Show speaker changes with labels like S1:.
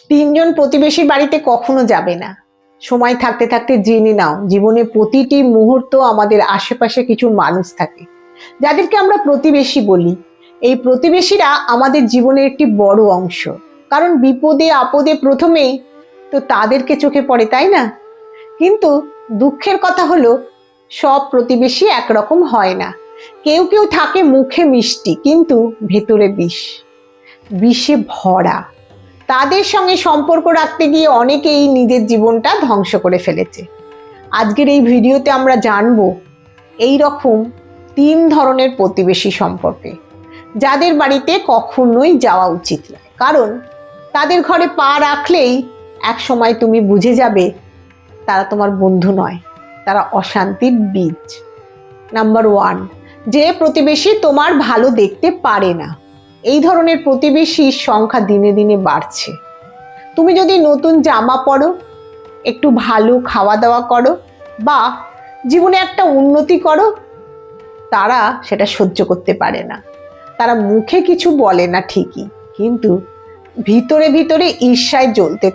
S1: তিনজন প্রতিবেশীর বাড়িতে কখনো যাবে না। সময় থাকতে থাকতে জেনে নাও, জীবনে প্রতিটি মুহূর্ত আমাদের আশেপাশে কিছু মানুষ থাকে যাদেরকে আমরা প্রতিবেশী বলি। এই প্রতিবেশীরা আমাদের জীবনের একটি বড় অংশ, কারণ বিপদে আপদে প্রথমেই তো তাদেরকে চোখে পড়ে, তাই না? কিন্তু দুঃখের কথা হলো, সব প্রতিবেশী একরকম হয় না। কেউ কেউ থাকে মুখে মিষ্টি কিন্তু ভেতরে বিষে ভরা। তাদের সঙ্গে সম্পর্ক রাখতে গিয়ে অনেকেই নিজের জীবনটা ধ্বংস করে ফেলেছে। আজকের এই ভিডিওতে আমরা জানবো এই রকম 3 ধরনের প্রতিবেশী সম্পর্কে, যাদের বাড়িতে কখনোই যাওয়া উচিত নয়। কারণ তাদের ঘরে পা রাখলেই এক সময় তুমি বুঝে যাবে তারা তোমার বন্ধু নয়, তারা অশান্তির বীজ। নাম্বার 1, যে প্রতিবেশী তোমার ভালো দেখতে পারে না। এই ধরনের প্রতিবেশীর সংখ্যা দিনে দিনে বাড়ছে। তুমি যদি নতুন জামা পরো, একটু ভালো খাওয়া দাওয়া করো বা জীবনে একটা উন্নতি করো, তারা সেটা সহ্য করতে পারে না। তারা মুখে কিছু বলে না ঠিকই, কিন্তু ভিতরে ভিতরে ঈর্ষায় জ্বলতে